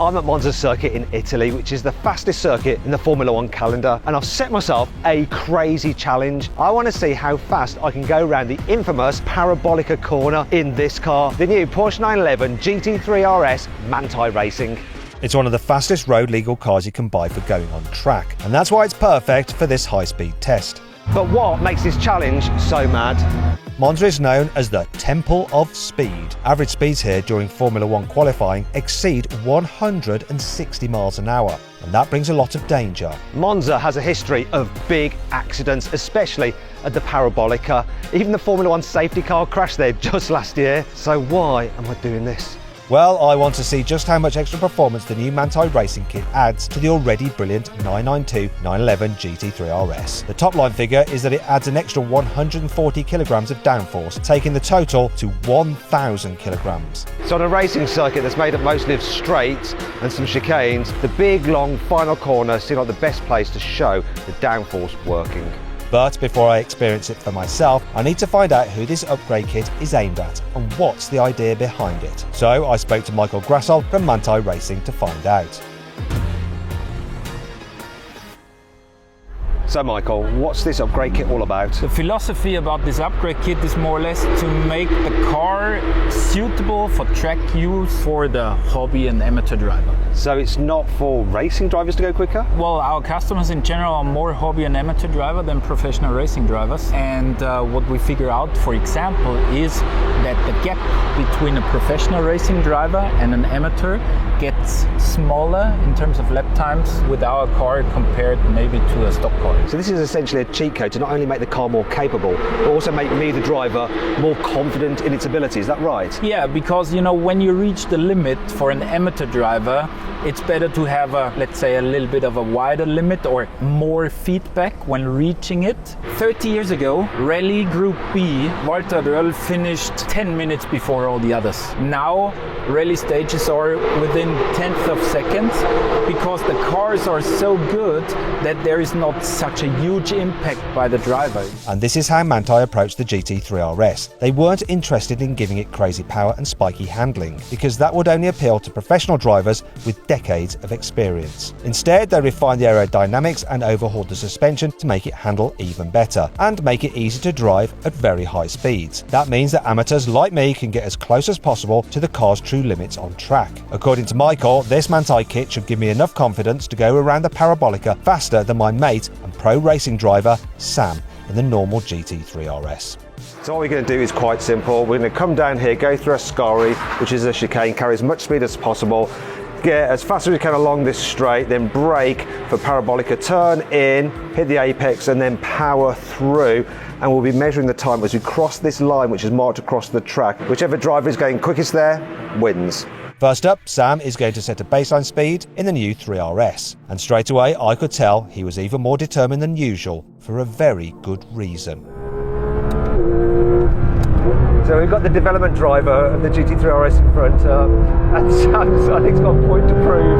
I'm at Monza circuit in Italy, which is the fastest circuit in the Formula One calendar, and I've set myself a crazy challenge. I want to see how fast I can go around the infamous Parabolica corner in this car, the new Porsche 911 GT3 RS Manthey Racing. It's one of the fastest road legal cars you can buy for going on track, and that's why it's perfect for this high-speed test. But what makes this challenge so mad? Monza is known as the Temple of Speed. Average speeds here during Formula One qualifying exceed 160 miles an hour, and that brings a lot of danger. Monza has a history of big accidents, especially at the Parabolica. Even the Formula One safety car crashed there just last year. So why am I doing this? Well, I want to see just how much extra performance the new Manthey Racing kit adds to the already brilliant 992-911 GT3 RS. The top line figure is that it adds an extra 140 kilograms of downforce, taking the total to 1,000 kilograms. So on a racing circuit that's made up mostly of straights and some chicanes, the big, long final corner seemed like the best place to show the downforce working. But before I experience it for myself, I need to find out who this upgrade kit is aimed at and what's the idea behind it. So I spoke to Michael Grassol from Manthey Racing to find out. So Michael, what's this upgrade kit all about? The philosophy about this upgrade kit is more or less to make the car suitable for track use for the hobby and amateur driver. So it's not for racing drivers to go quicker? Well, our customers in general are more hobby and amateur driver than professional racing drivers. And what we figure out, for example, is that the gap between a professional racing driver and an amateur gets smaller in terms of lap times with our car compared maybe to a stock car. So this is essentially a cheat code to not only make the car more capable, but also make me, the driver, more confident in its ability. Is that right? Yeah, because you know, when you reach the limit for an amateur driver, it's better to have let's say a little bit of a wider limit or more feedback when reaching it. 30 years ago, Rally Group B, Walter Röll finished 10 minutes before all the others. Now, rally stages are within tenths of seconds because the cars are so good that there is not such a huge impact by the driver. And this is how Manthey approached the GT3 RS. They weren't interested in giving it crazy power and spiky handling, because that would only appeal to professional drivers with decades of experience. Instead, they refined the aerodynamics and overhauled the suspension to make it handle even better and make it easy to drive at very high speeds. That means that amateurs like me can get as close as possible to the car's true limits on track. According to Michael, this Manthey kit should give me enough confidence to go around the Parabolica faster than my mate and pro racing driver Sam in the normal GT3 RS. So what we're going to do is quite simple. We're going to come down here, go through a Ascari, which is a chicane, carry as much speed as possible, get as fast as we can along this straight, then brake for Parabolica, turn in, hit the apex and then power through, and we'll be measuring the time as we cross this line which is marked across the track. Whichever driver is going quickest there wins. First up, Sam is going to set a baseline speed in the new 3RS, and straight away I could tell he was even more determined than usual for a very good reason. So we've got the development driver of the GT3 RS in front, and Sam's, I think, got a point to prove.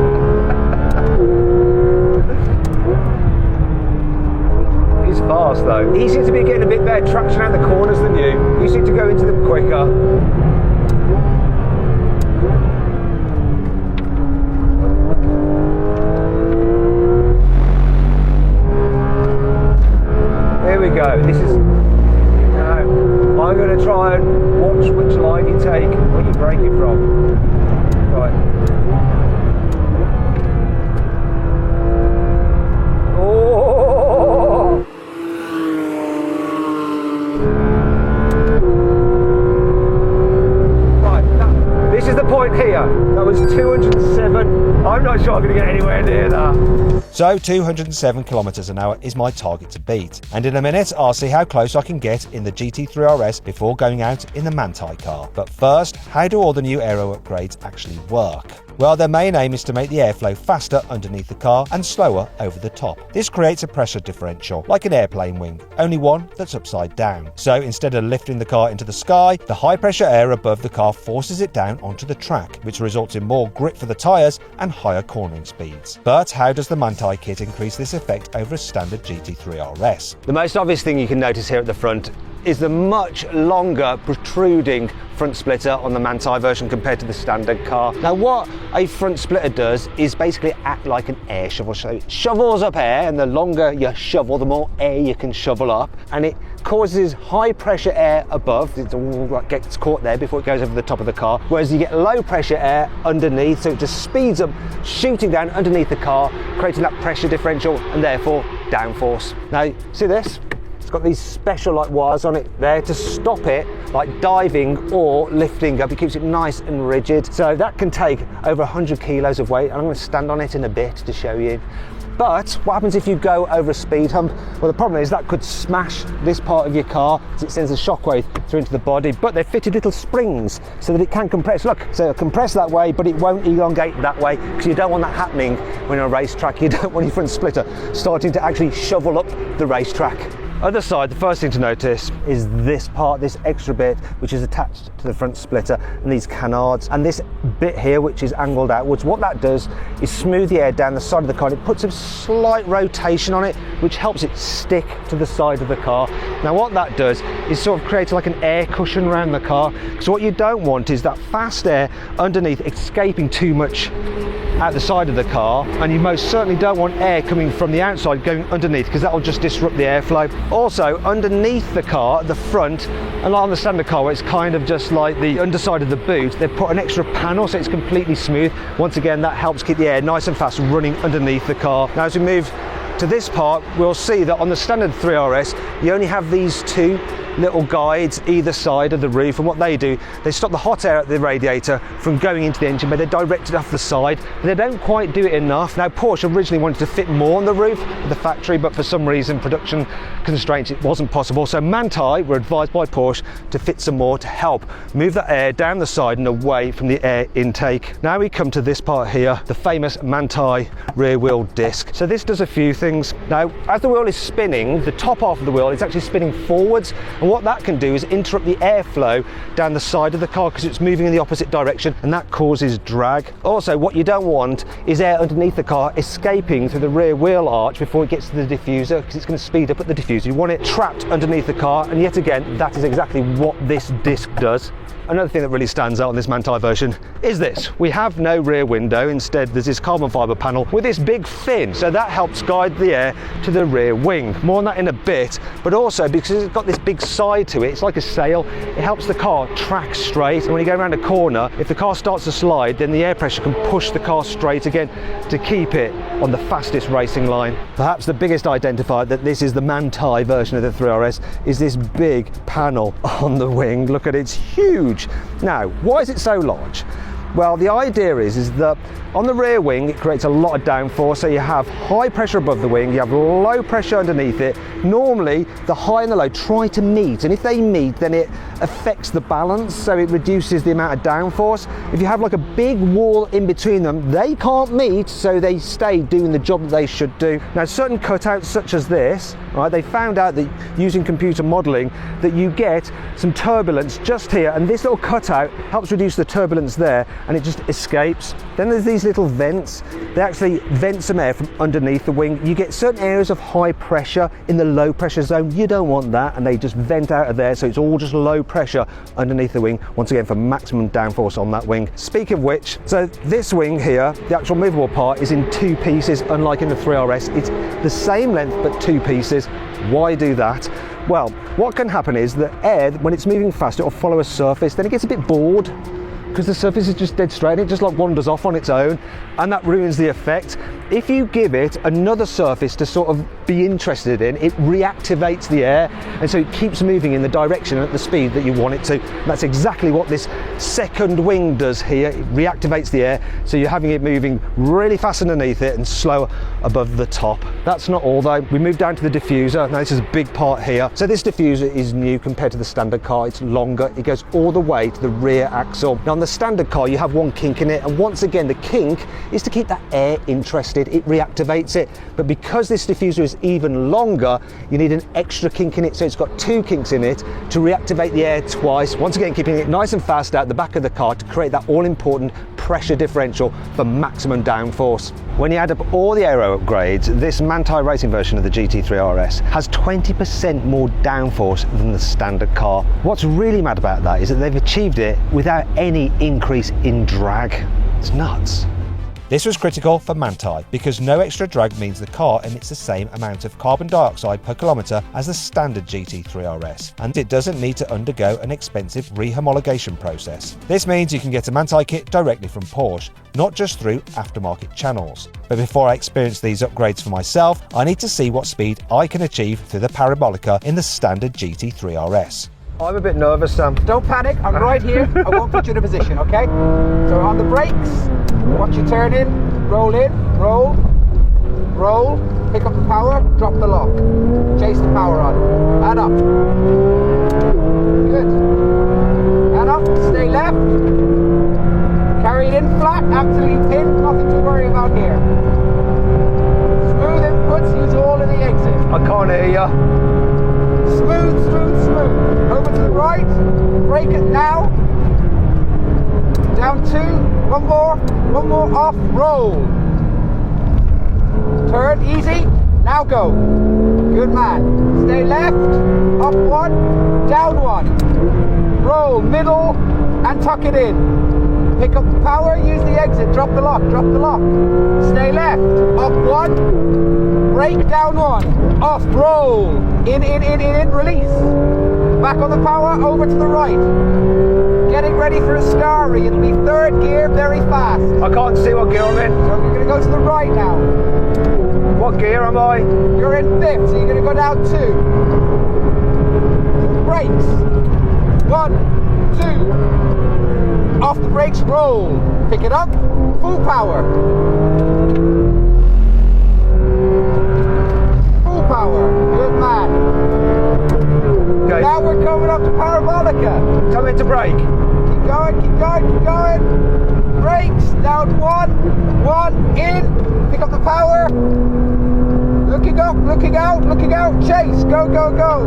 He's fast though. He seems to be getting a bit better traction out the corners than you. You seem to go into them quicker. Here we go. This is. I'm going to try and watch which line you take when you brake it from. Right. Oh! Right, this is the point here. That was 207. I'm not sure I'm going to get anywhere near that. So 207 kilometers an hour is my target to beat, and in a minute I'll see how close I can get in the GT3 RS before going out in the Manthey car. But first, how do all the new aero upgrades actually work? Well, their main aim is to make the airflow faster underneath the car and slower over the top. This creates a pressure differential, like an airplane wing, only one that's upside down. So instead of lifting the car into the sky, the high pressure air above the car forces it down onto the track, which results in more grip for the tyres and higher cornering speeds. But how does the Manthey kit increase this effect over a standard GT3 RS? The most obvious thing you can notice here at the front is the much longer protruding front splitter on the Manthey version compared to the standard car. Now what a front splitter does is basically act like an air shovel. So it shovels up air, and the longer you shovel, the more air you can shovel up, and it causes high pressure air above. It all gets caught there before it goes over the top of the car, whereas you get low pressure air underneath, so it just speeds up, shooting down underneath the car, creating that pressure differential and therefore downforce. Now see this? Got these special like wires on it there to stop it like diving or lifting up. It keeps it nice and rigid, so that can take over 100 kilos of weight. I'm going to stand on it in a bit to show you. But what happens if you go over a speed hump? Well, the problem is that could smash this part of your car, as it sends a shockwave through into the body. But they've fitted little springs so that it can compress. Look, so it'll compress that way, but it won't elongate that way, because you don't want that happening when you're on a racetrack. You don't want your front splitter starting to actually shovel up the racetrack. Other side, the first thing to notice is this part, this extra bit, which is attached to the front splitter, and these canards, and this bit here, which is angled outwards. What that does is smooth the air down the side of the car, and it puts a slight rotation on it, which helps it stick to the side of the car. Now what that does is sort of create like an air cushion around the car. So what you don't want is that fast air underneath escaping too much out the side of the car, and you most certainly don't want air coming from the outside going underneath, because that will just disrupt the airflow. Also underneath the car at the front, and on the standard car where it's kind of just like the underside of the boot, they've put an extra panel so it's completely smooth. Once again, that helps keep the air nice and fast running underneath the car. Now as we move to this part, we'll see that on the standard 3 RS you only have these two little guides either side of the roof, and what they do, they stop the hot air at the radiator from going into the engine, but they're directed off the side, and they don't quite do it enough. Now Porsche originally wanted to fit more on the roof of the factory, but for some reason, production constraints, it wasn't possible. So Manthey were advised by Porsche to fit some more to help move that air down the side and away from the air intake. Now we come to this part here, the famous Manthey rear wheel disc. So this does a few things. Now as the wheel is spinning, the top half of the wheel is actually spinning forwards, and what that can do is interrupt the airflow down the side of the car, because it's moving in the opposite direction, and that causes drag. Also, what you don't want is air underneath the car escaping through the rear wheel arch before it gets to the diffuser, because it's going to speed up at the diffuser. You want it trapped underneath the car, and yet again, that is exactly what this disc does. Another thing that really stands out on this Manthey version is this. We have no rear window. Instead, there's this carbon fibre panel with this big fin, so that helps guide the air to the rear wing. More on that in a bit, but also because it's got this big side to it, it's like a sail, it helps the car track straight, and when you go around a corner, if the car starts to slide, then the air pressure can push the car straight again to keep it on the fastest racing line. Perhaps the biggest identifier that this is the Manthey version of the 3 RS is this big panel on the wing. Look at it, it's huge. Now, why is it so large? Well, the idea is that on the rear wing it creates a lot of downforce, so you have high pressure above the wing, you have low pressure underneath it. Normally the high and the low try to meet, and if they meet then it affects the balance, so it reduces the amount of downforce. If you have like a big wall in between them, they can't meet, so they stay doing the job that they should do. Now certain cutouts such as this, right, they found out that using computer modelling that you get some turbulence just here, and this little cutout helps reduce the turbulence there, and it just escapes. Then there's these little vents. They actually vent some air from underneath the wing. You get certain areas of high pressure in the low pressure zone. You don't want that, and they just vent out of there, so it's all just low pressure underneath the wing, once again for maximum downforce on that wing. Speaking of which, so this wing here, the actual movable part, is in two pieces, unlike in the 3 RS. It's the same length but two pieces. Why do that? Well, what can happen is that air, when it's moving fast, it will follow a surface, then it gets a bit bored, because the surface is just dead straight, it just like wanders off on its own, and that ruins the effect. If you give it another surface to sort of be interested in, it reactivates the air, and so it keeps moving in the direction and at the speed that you want it to. And that's exactly what this second wing does here. It reactivates the air, so you're having it moving really fast underneath it and slower above the top. That's not all though. We move down to the diffuser. Now this is a big part here. So this diffuser is new compared to the standard car. It's longer. It goes all the way to the rear axle. Now on the standard car you have one kink in it, and once again the kink is to keep that air interested. It reactivates it, but because this diffuser is even longer, you need an extra kink in it, so it's got two kinks in it to reactivate the air twice, once again keeping it nice and fast out the back of the car to create that all-important pressure differential for maximum downforce. When you add up all the aero upgrades, this Manthey racing version of the GT3 RS has 20% more downforce than the standard car. What's really mad about that is that they've achieved it without any increase in drag. It's nuts. This was critical for Manthey because no extra drag means the car emits the same amount of carbon dioxide per kilometre as the standard GT3 RS, and it doesn't need to undergo an expensive rehomologation process. This means you can get a Manthey kit directly from Porsche, not just through aftermarket channels. But before I experience these upgrades for myself, I need to see what speed I can achieve through the Parabolica in the standard GT3 RS. I'm a bit nervous, Sam. Don't panic, I'm right here. I won't put you in a position, okay? So on the brakes, watch you turn in, roll, roll, pick up the power, drop the lock. Chase the power on. Add up. Good. Add up, stay left. Carry it in flat, absolutely pinned, nothing to worry about here. Smooth inputs, use all of the exits. I can't hear you. Smooth, smooth, smooth. Over to the right. Brake it now. Down 2. One more off. Roll. Turn, easy. Now go. Good man. Stay left. Up 1. Down 1. Roll, middle, and tuck it in. Pick up the power, use the exit. Drop the lock, drop the lock. Stay left. Up 1. Brake, down 1. Off, roll. In, release. Back on the power, over to the right. Getting ready for a Scary. It'll be 3rd gear, very fast. I can't see what gear I'm in. So you're going to go to the right now. What gear am I? You're in 5th, so you're going to go down 2. Brakes. 1, 2. Off the brakes, roll. Pick it up, full power. Power. Good man. Okay. Now we're coming up to Parabolica. Tell me to brake. Keep going, keep going, keep going. Brakes. Down 1, in. Pick up the power. Looking up, looking out, looking out. Chase. Go, go, go.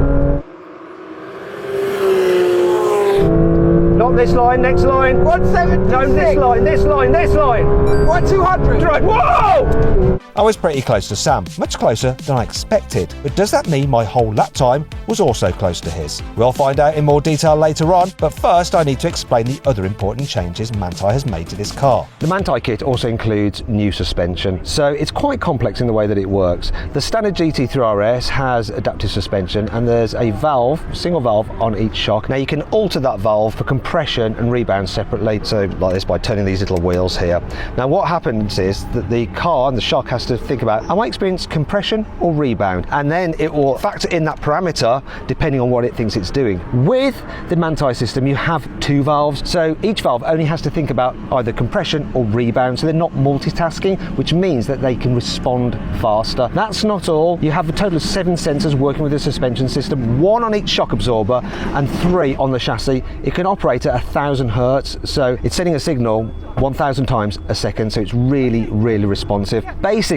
Not this line, next line. 176. No, this line, this line, this line. 1200. Right. Whoa! I was pretty close to Sam, much closer than I expected, but does that mean my whole lap time was also close to his? We'll find out in more detail later on, but first I need to explain the other important changes Manthey has made to this car. The Manthey kit also includes new suspension, so it's quite complex in the way that it works. The standard GT3 RS has adaptive suspension and there's a valve, single valve on each shock. Now you can alter that valve for compression and rebound separately, so like this by turning these little wheels here. Now what happens is that the car and the shock has to think about, am I experiencing compression or rebound? And then it will factor in that parameter depending on what it thinks it's doing. With the Manthey system you have 2 valves, so each valve only has to think about either compression or rebound, so they're not multitasking, which means that they can respond faster. That's not all. You have a total of 7 sensors working with the suspension system, 1 on each shock absorber and 3 on the chassis. It can operate at 1000 hertz, so it's sending a signal 1000 times a second, so it's really responsive. Basically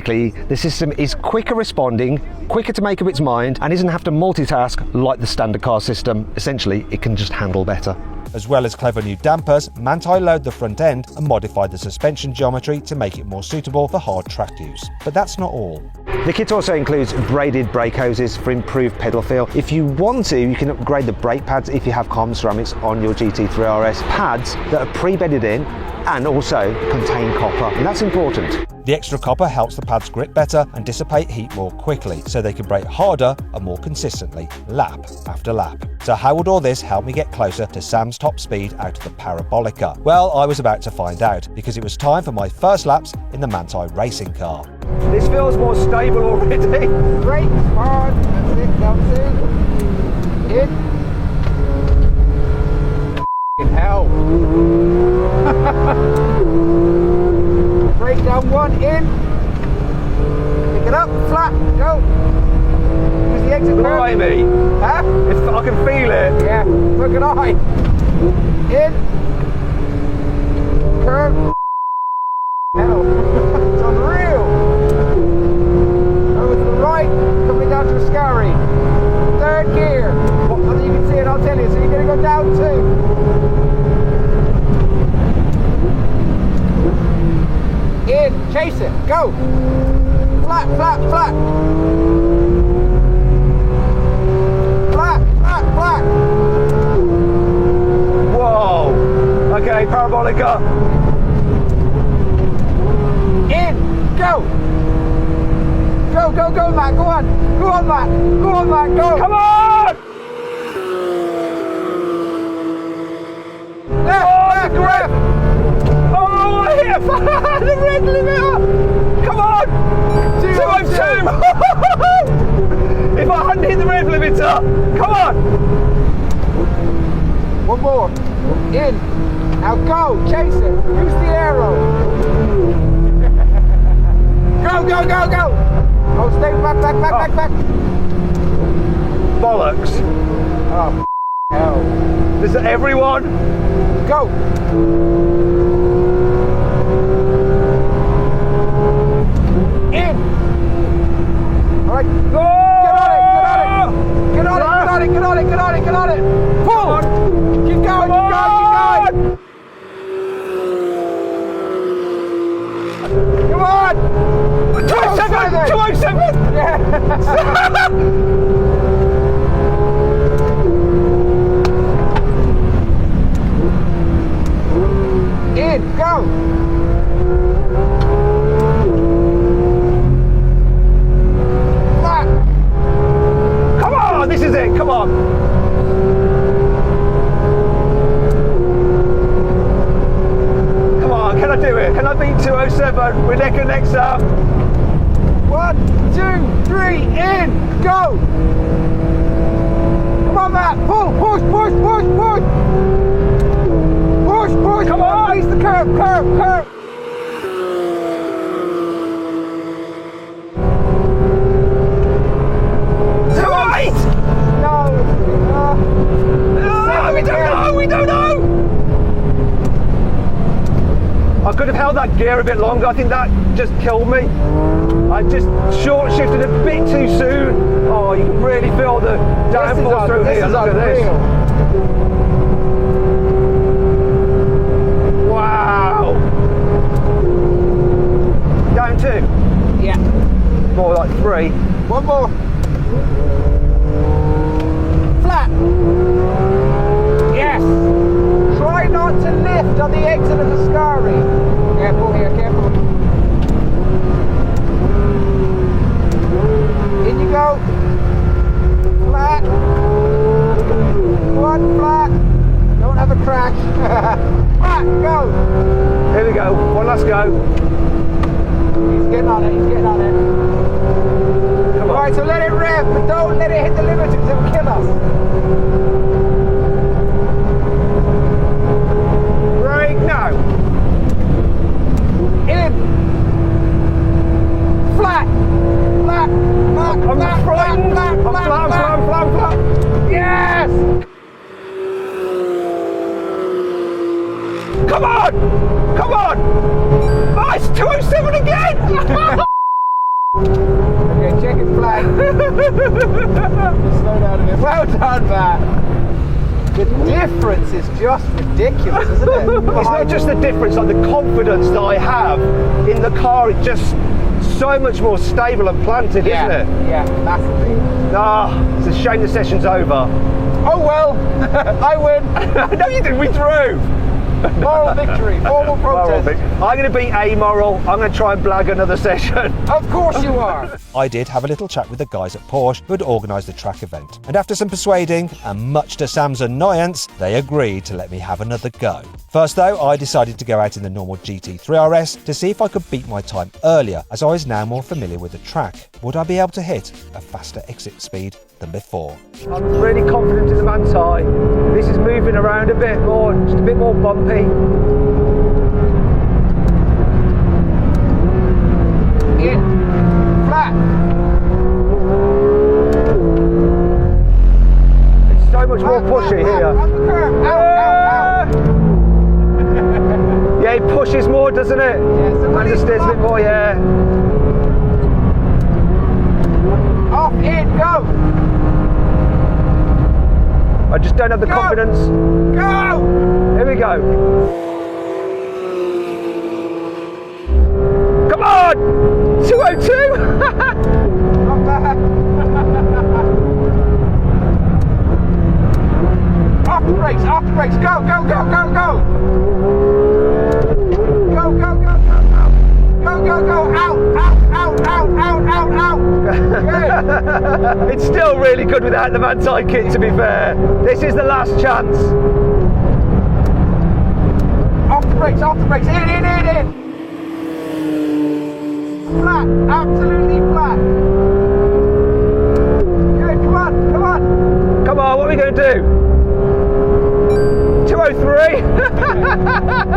the system is quicker responding, quicker to make up its mind, and doesn't have to multitask like the standard car system. Essentially it can just handle better. As well as clever new dampers, Manthey lowered the front end and modified the suspension geometry to make it more suitable for hard track use. But that's not all. The kit also includes braided brake hoses for improved pedal feel. If you want to, you can upgrade the brake pads if you have carbon ceramics on your GT3 RS. Pads that are pre-bedded in and also contain copper, and that's important. The extra copper helps the pads grip better and dissipate heat more quickly, so they can brake harder and more consistently, lap after lap. So how would all this help me get closer to Sam's top speed out of the Parabolica? Well, I was about to find out, because it was time for my first laps in the Manthey racing car. This feels more stable already. Brake, hard, that's it, down 2. In. Hell. Brake down 1, in. Pick it up, flat, go. Use the exit curve. Blimey. Huh? I can feel it. Yeah, look at I. In. Curve. Hell. It's unreal. Over to the right, coming down to a Scary. 3rd gear. Whether you can see it, I'll tell you. So you're going to go down 2. In, chase it, go. Flat, flat, flat. Flat, flat, flat. Whoa. Okay, parabolica. In, go. Go, go, go, Matt, go on. Go on, Matt. Go on, Matt, go. Come on! Left, left, left. Oh, I hit the red limiter! Come on! 202! If I hadn't hit the red limiter, come on! One more. In. Now go, chase it. Use the arrow. Go, go, go, go. Oh, stay back, back, back, back, back. Bollocks. Oh, hell. This is everyone. Go. In. All right. Go! Get on it, get on it. Get on it, get on it, get on it, get on it. Pull. Keep going, keep going, keep going. Come on. 207! 207! Yeah. In, go! Flat! Come on, this is it, come on. Come on, can I do it? Can I beat 207? We're neck and neck, Sam. 1, 2, 3, in, go! Come on, Matt, pull, push, push, push, push! Push, push, Come on. Release the curve, curve, curve! Right! No! We don't know, we don't know! I could have held that gear a bit longer. I think that just killed me. I just short shifted a bit too soon. Oh, you can really feel the downforce through here. Look at this. Wow. Down 2. Yeah. More like 3. One more. Flat. Yes. Try not to lift on the exit of the Scari. Careful here, careful. In you go. Flat. One flat. Don't have a crash. Flat, go. Here we go. One last go. He's getting on it, he's getting on it. Come on. Alright, so let it rev, but don't let it hit the limiter because it will kill us. Brake now. In. Flat. Flat. Flat. I'm flat, frightened. Flat. I'm Flat. flat, Flat. flat, flat, flat. Yes. Come on! Come on! Oh, it's 207 again! Okay, check it flat. Just slow down a bit. Well done, Matt. The difference is just ridiculous, isn't it? It's not just the difference, like the confidence that I have in the car. It's just so much more stable and planted, isn't it? Yeah, massively. Ah, it's a shame the session's over. Oh well, I win. No, you didn't. We drove. Moral victory, formal protest. I'm going to beat amoral. I'm going to try and blag another session. Of course you are. I did have a little chat with the guys at Porsche who had organised the track event, and after some persuading, and much to Sam's annoyance, they agreed to let me have another go. First though, I decided to go out in the normal GT3 RS to see if I could beat my time earlier, as I was now more familiar with the track. Would I be able to hit a faster exit speed than before? I'm really confident in the Manti. This is moving around a bit more, just a bit more bumpy. In. Flat. It's so much more pushy here. Up the curve. Out. Yeah, it pushes more, doesn't it? Yeah, so And it steers a bit more, yeah. Off, in, go. I just don't have the Go. confidence. Go. Here we go. 202! Not bad. Off the brakes, off the brakes. Go, go, go, go, go. Go, go, go, go, go. Go, go, go. Out, out, out, out, out, out, out. Good. It's still really good without the Manti kit, to be fair. This is the last chance. Off the brakes, off the brakes. In. Flat, absolutely flat. Good, come on, come on. Come on, what are we going to do? 203?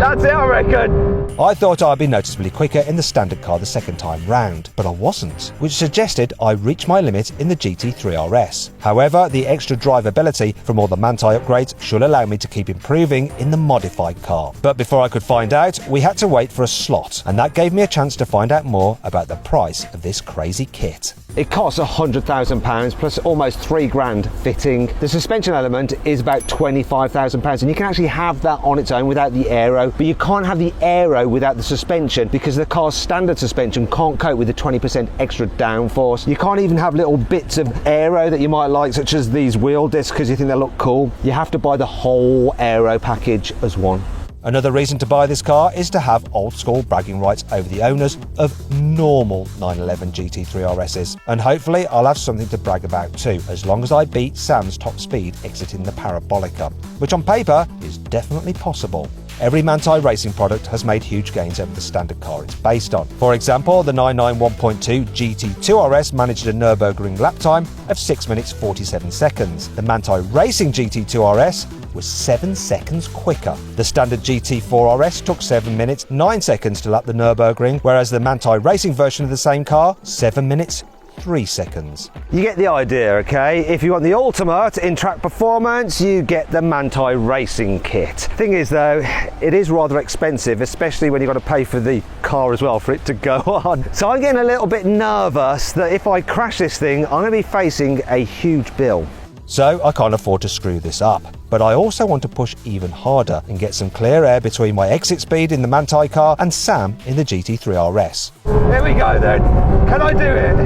That's it, I reckon. I thought I'd be noticeably quicker in the standard car the second time round, but I wasn't, which suggested I reached my limit in the GT3 RS. However, the extra drivability from all the Manti upgrades should allow me to keep improving in the modified car. But before I could find out, we had to wait for a slot, and that gave me a chance to find out more about the price of this crazy kit. It costs £100,000 plus almost £3,000 fitting. The suspension element is about £25,000, and you can actually have that on its own without the aero, but you can't have the aero without the suspension because the car's standard suspension can't cope with the 20% extra downforce. You can't even have little bits of aero that you might like, such as these wheel discs, because you think they look cool. You have to buy the whole aero package as one. Another reason to buy this car is to have old school bragging rights over the owners of normal 911 GT3 RSs. And hopefully I'll have something to brag about too, as long as I beat Sam's top speed exiting the Parabolica, which on paper is definitely possible. Every Manti racing product has made huge gains over the standard car it's based on. For example, the 991.2 GT2 RS managed a Nürburgring lap time of 6 minutes 47 seconds. The Manti Racing GT2 RS was 7 seconds quicker. The standard GT4 RS took 7 minutes 9 seconds to lap the Nürburgring, whereas the Manti Racing version of the same car, 7 minutes 3 seconds. You get the idea, okay? If you want the ultimate in track performance, you get the Manti Racing kit. Thing is though, it is rather expensive, especially when you've got to pay for the car as well for it to go on. So I'm getting a little bit nervous that if I crash this thing, I'm going to be facing a huge bill. So I can't afford to screw this up. But I also want to push even harder and get some clear air between my exit speed in the Manti car and Sam in the GT3 RS. Here we go then. Can I do it?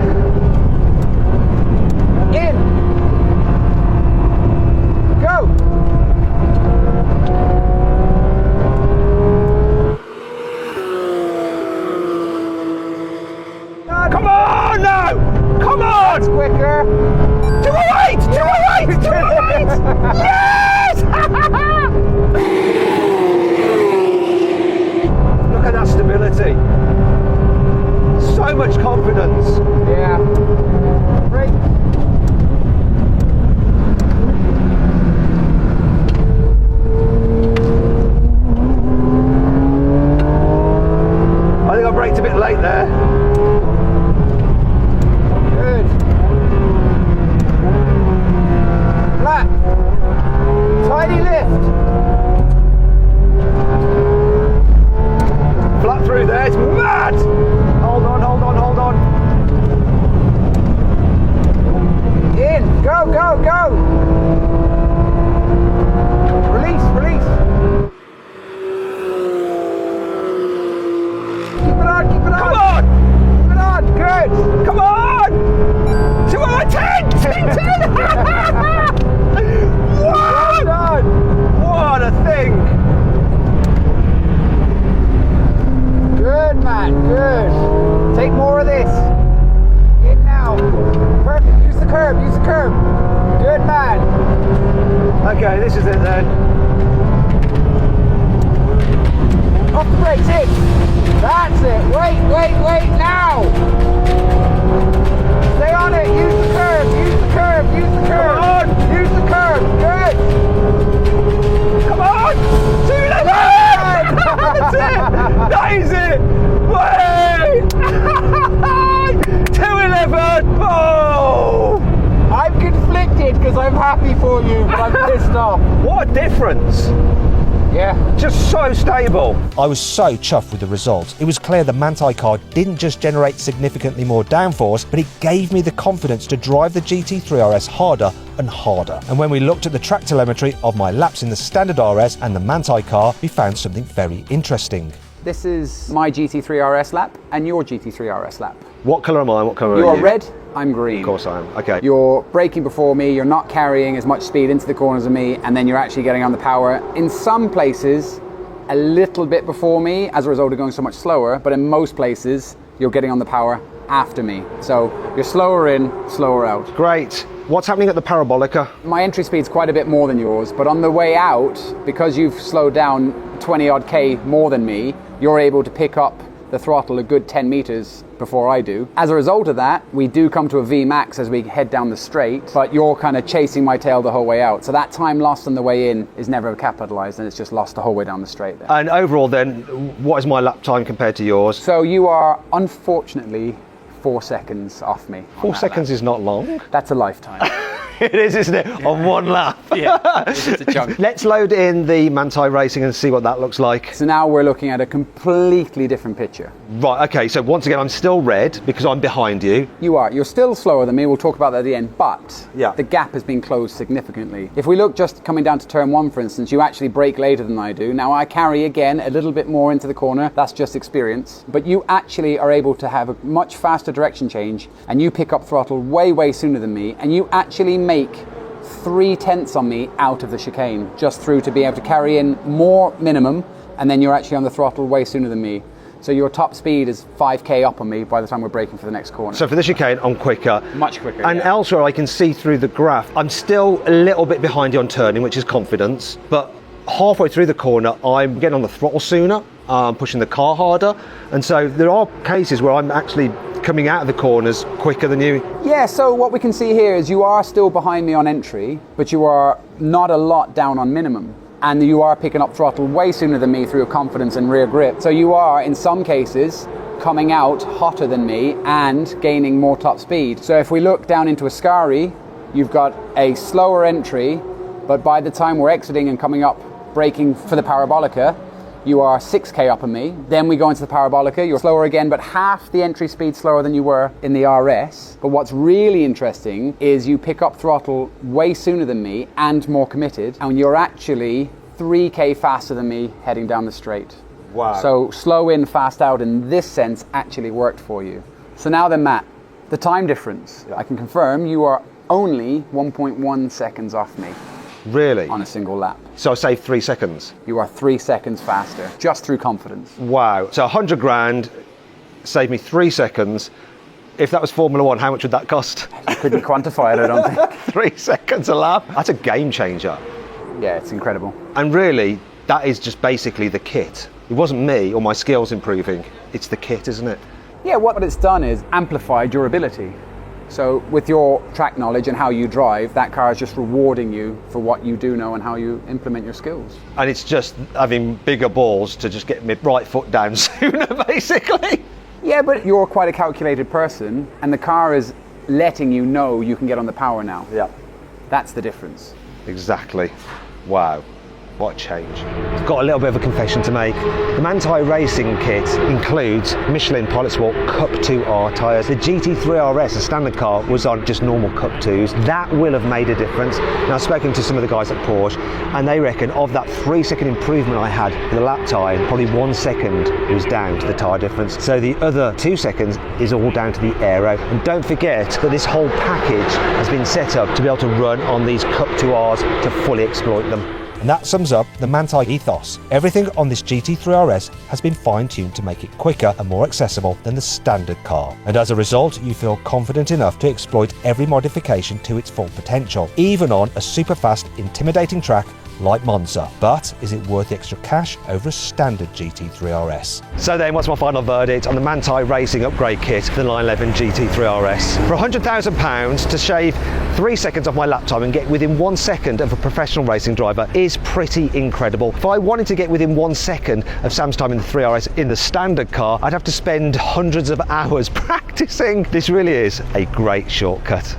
In. Go. Come on now! Come on! That's quicker. 208! 208! 208! Yes! Look at that stability. So much confidence. Yeah. Brake. I think I braked a bit late there. Good. Flat. Tiny lift. Flat through there, it's mad! Hold on, hold on, hold on. In. Go, go, go. Release, release. Keep it on, keep it on. Come on! Keep it on, good. Come on! 210! 10! Well What? done. What a thing! Good, Matt, good. Take more of this. In now. Perfect, use the curb, use the curb. Good, man. Okay, this is it then. Off the brakes, in. That's it. Wait, wait, wait, now. Stay on it, use the curb, use the curb, use the curb. Come on. Use the curb, good. Come on! 211! That's it! That is it! Wait! 211! Oh! I'm conflicted because I'm happy for you, but I'm pissed off. What a difference! Yeah. Just so stable. I was so chuffed with the result. It was clear the Manti car didn't just generate significantly more downforce, but it gave me the confidence to drive the GT3 RS harder and harder. And when we looked at the track telemetry of my laps in the standard RS and the Manti car, we found something very interesting. This is my GT3 RS lap and your GT3 RS lap. What colour am I? What colour are you? You're red, I'm green. Of course I am. Okay. You're braking before me, you're not carrying as much speed into the corners of me, and then you're actually getting on the power. In some places, a little bit before me as a result of going so much slower, but in most places, you're getting on the power after me. So you're slower in, slower out. Great. What's happening at the Parabolica? My entry speed's quite a bit more than yours, but on the way out, because you've slowed down 20 odd K more than me, you're able to pick up the throttle a good 10 meters before I do. As a result of that, we do come to a V max as we head down the straight, but you're kind of chasing my tail the whole way out. So that time lost on the way in is never capitalized, and it's just lost the whole way down the straight there. And overall then, what is my lap time compared to yours? So you are unfortunately 4 seconds off me. 4 seconds is not long. That's a lifetime. It is, isn't it? Yeah. On one lap. Yeah, it's a chunk. Let's load in the Manthey Racing and see what that looks like. So now we're looking at a completely different picture. Right, okay, so once again, I'm still red because I'm behind you. You are. You're still slower than me. We'll talk about that at the end, but yeah, the gap has been closed significantly. If we look just coming down to turn 1, for instance, you actually brake later than I do. Now I carry again a little bit more into the corner. That's just experience. But you actually are able to have a much faster direction change, and you pick up throttle way, way sooner than me, and you actually make 3/10 on me out of the chicane, just through to be able to carry in more minimum, and then you're actually on the throttle way sooner than me. So your top speed is 5k up on me by the time we're braking for the next corner. So for the chicane, I'm quicker. Much quicker. And yeah. elsewhere, I can see through the graph, I'm still a little bit behind you on turning, which is confidence, but halfway through the corner, I'm getting on the throttle sooner, pushing the car harder, and so there are cases where I'm actually coming out of the corners quicker than you. Yeah, so what we can see here is you are still behind me on entry, but you are not a lot down on minimum. And you are picking up throttle way sooner than me through your confidence and rear grip. So you are, in some cases, coming out hotter than me and gaining more top speed. So if we look down into Ascari, you've got a slower entry, but by the time we're exiting and coming up, braking for the Parabolica, you are 6k up on me. Then we go into the Parabolica, you're slower again, but half the entry speed slower than you were in the RS. But what's really interesting is you pick up throttle way sooner than me and more committed, and you're actually 3k faster than me heading down the straight. Wow. So slow in, fast out in this sense actually worked for you. So now then, Matt, the time difference. I can confirm you are only 1.1 seconds off me. Really? On a single lap. So I saved 3 seconds? You are 3 seconds faster, just through confidence. Wow. So 100 grand saved me 3 seconds. If that was Formula One, how much would that cost? I couldn't quantify it, I don't think. 3 seconds a lap? That's a game changer. Yeah, it's incredible. And really, that is just basically the kit. It wasn't me or my skills improving. It's the kit, isn't it? Yeah, what it's done is amplified your ability. So with your track knowledge and how you drive, that car is just rewarding you for what you do know and how you implement your skills. And it's just having bigger balls to just get my right foot down sooner, basically. Yeah, but you're quite a calculated person, and the car is letting you know you can get on the power now. Yeah. That's the difference. Exactly. Wow. What a change. I've got a little bit of a confession to make. The Manthey Racing kit includes Michelin Pilot Sport Cup 2R tyres. The GT3 RS, a standard car, was on just normal Cup 2s. That will have made a difference. Now I've spoken to some of the guys at Porsche, and they reckon of that 3-second improvement I had for the lap time, probably 1 second was down to the tyre difference. So the other 2 seconds is all down to the aero. And don't forget that this whole package has been set up to be able to run on these Cup 2Rs to fully exploit them. And that sums up the Manthey ethos. Everything on this GT3 RS has been fine-tuned to make it quicker and more accessible than the standard car. And as a result, you feel confident enough to exploit every modification to its full potential, even on a super fast, intimidating track like Monza. But is it worth the extra cash over a standard GT3 RS? So then, what's my final verdict on the Manthey Racing upgrade kit, the 911 GT3 RS? For £100,000 to shave 3 seconds off my lap time and get within 1 second of a professional racing driver is pretty incredible. If I wanted to get within 1 second of Sam's time in the 3RS in the standard car, I'd have to spend hundreds of hours practicing. This really is a great shortcut.